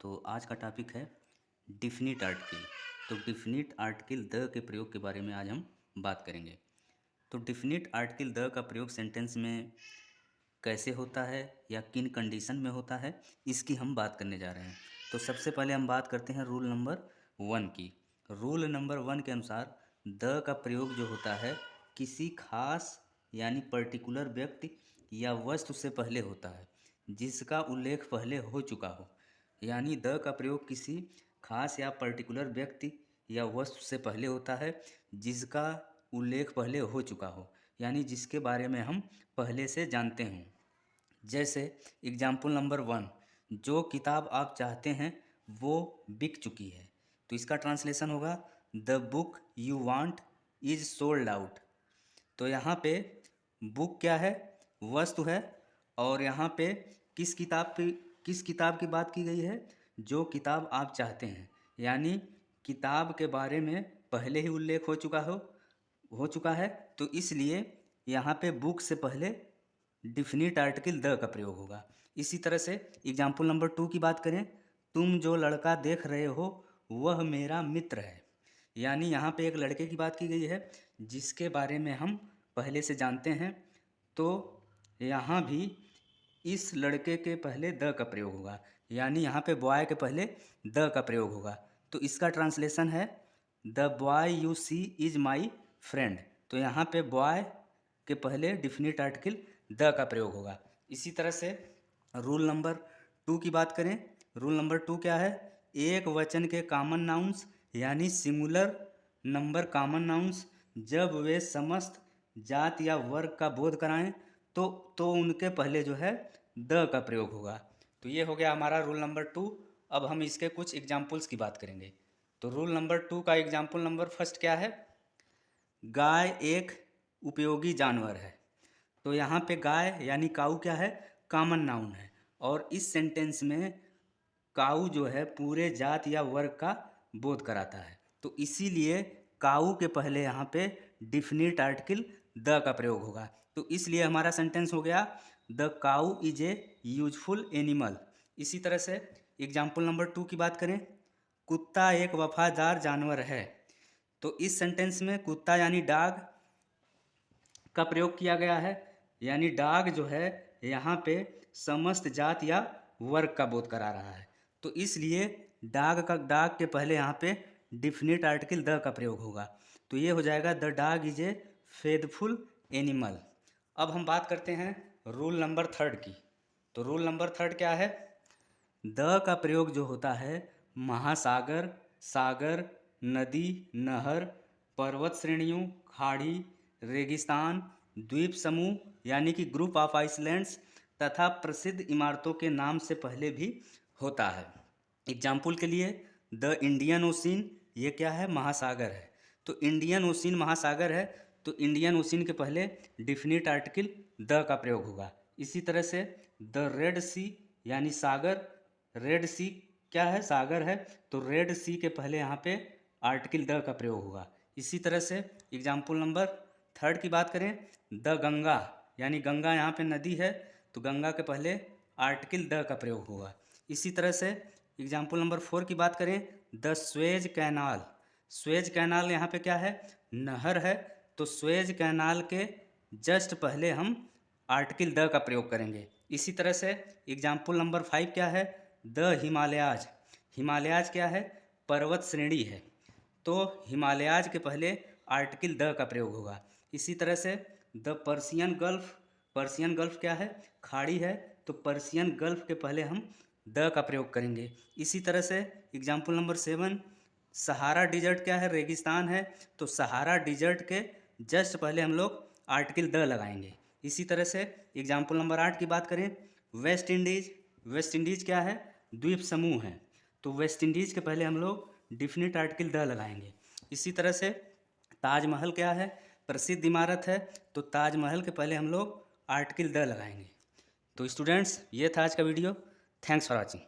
तो आज का टॉपिक है डिफिनिट आर्टिकल। तो डिफिनिट आर्टिकल द के प्रयोग के बारे में आज हम बात करेंगे। तो डिफिनिट आर्टिकल द का प्रयोग सेंटेंस में कैसे होता है या किन कंडीशन में होता है, इसकी हम बात करने जा रहे हैं। तो सबसे पहले हम बात करते हैं रूल नंबर 1 की। रूल नंबर 1 के अनुसार द का प्रयोग जो होता है किसी खास यानी पर्टिकुलर व्यक्ति या वस्तु से पहले होता है जिसका उल्लेख पहले हो चुका हो। यानी द का प्रयोग किसी खास या पर्टिकुलर व्यक्ति या वस्तु से पहले होता है जिसका उल्लेख पहले हो चुका हो, यानी जिसके बारे में हम पहले से जानते हों। जैसे एग्जाम्पल नंबर 1, जो किताब आप चाहते हैं वो बिक चुकी है। तो इसका ट्रांसलेशन होगा the book you want is sold out. तो यहाँ पे बुक क्या है, वस्तु है, और यहाँ पे किस किताब की बात की गई है, जो किताब आप चाहते हैं। यानी किताब के बारे में पहले ही उल्लेख हो चुका है। तो इसलिए यहाँ पे बुक से पहले डिफिनिट आर्टिकल द का प्रयोग होगा। इसी तरह से एग्जाम्पल नंबर 2 की बात करें, तुम जो लड़का देख रहे हो वह मेरा मित्र है। यानी यहाँ पे एक लड़के की बात की गई है जिसके बारे में हम पहले से जानते हैं। तो यहाँ भी इस लड़के के पहले द का प्रयोग होगा, यानी यहाँ पे बॉय के पहले द का प्रयोग होगा। तो इसका ट्रांसलेशन है the boy you see is my friend. तो यहाँ पे बॉय के पहले डिफिनिट आर्टिकल द का प्रयोग होगा। इसी तरह से रूल नंबर 2 की बात करें। रूल नंबर 2 क्या है, एक वचन के कॉमन नाउन्स यानी सिंगुलर नंबर कॉमन नाउन्स जब वे समस्त जात या वर्ग का बोध कराएं तो उनके पहले जो है द का प्रयोग होगा। तो ये हो गया हमारा रूल नंबर 2। अब हम इसके कुछ एग्जाम्पल्स की बात करेंगे। तो रूल नंबर 2 का एग्जाम्पल नंबर फर्स्ट क्या है, गाय एक उपयोगी जानवर है। तो यहाँ पे गाय यानी काऊ क्या है, कॉमन नाउन है, और इस सेंटेंस में काऊ जो है पूरे जात या वर्ग का बोध कराता है। तो इसीलिए काऊ के पहले यहाँ पे डिफिनिट आर्टिकल द का प्रयोग होगा। तो इसलिए हमारा सेंटेंस हो गया the cow is a useful animal. इसी तरह से एग्जाम्पल नंबर 2 की बात करें, कुत्ता एक वफादार जानवर है। तो इस सेंटेंस में कुत्ता यानी डॉग का प्रयोग किया गया है, यानी डॉग जो है यहाँ पे समस्त जात या वर्ग का बोध करा रहा है। तो इसलिए डॉग के पहले यहाँ पे डिफिनिट आर्टिकल द का प्रयोग होगा। तो ये हो जाएगा the dog is a faithful animal. अब हम बात करते हैं रूल नंबर 3 की। तो रूल नंबर 3 क्या है, द का प्रयोग जो होता है महासागर, सागर, नदी, नहर, पर्वत श्रेणियों, खाड़ी, रेगिस्तान, द्वीप समूह यानी कि ग्रुप ऑफ आइसलैंड्स तथा प्रसिद्ध इमारतों के नाम से पहले भी होता है। एग्जाम्पल के लिए द इंडियन ओशिन, ये क्या है, महासागर है। तो इंडियन ओशिन महासागर है, तो इंडियन ओशिन के पहले डिफिनिट आर्टिकल द का प्रयोग होगा। इसी तरह से द रेड सी यानी सागर, रेड सी क्या है, सागर है, तो रेड सी के पहले यहाँ पे आर्टिकल द का प्रयोग होगा। इसी तरह से एग्जाम्पल नंबर 3 की बात करें, द गंगा यानी गंगा यहाँ पे नदी है, तो गंगा के पहले आर्टिकल द का प्रयोग होगा। इसी तरह से एग्जाम्पल नंबर 4 की बात करें, the Suez canal. Suez canal यहाँ पे क्या है, नहर है, तो स्वेज कैनाल के जस्ट पहले हम आर्टिकल द का प्रयोग करेंगे। इसी तरह से एग्जाम्पल नंबर 5 क्या है, द हिमालयाज। हिमालयाज क्या है, पर्वत श्रेणी है, तो हिमालयाज के पहले आर्टिकल द का प्रयोग होगा। इसी तरह से the Persian gulf, Persian gulf क्या है, खाड़ी है, तो पर्सियन गल्फ के पहले हम द का प्रयोग करेंगे। इसी तरह से एग्जाम्पल नंबर 7, सहारा डिजर्ट क्या है, रेगिस्तान है, तो सहारा डिजर्ट के जस्ट पहले हम लोग आर्टिकल द लगाएंगे। इसी तरह से एग्जाम्पल नंबर 8 की बात करें, वेस्ट इंडीज। वेस्ट इंडीज क्या है, द्वीप समूह है, तो वेस्ट इंडीज के पहले हम लोग डिफिनिट आर्टिकल द लगाएंगे। इसी तरह से ताजमहल क्या है, प्रसिद्ध इमारत है, तो ताजमहल के पहले हम लोग आर्टिकल द लगाएंगे। तो स्टूडेंट्स, ये था आज का वीडियो। Thanks for watching.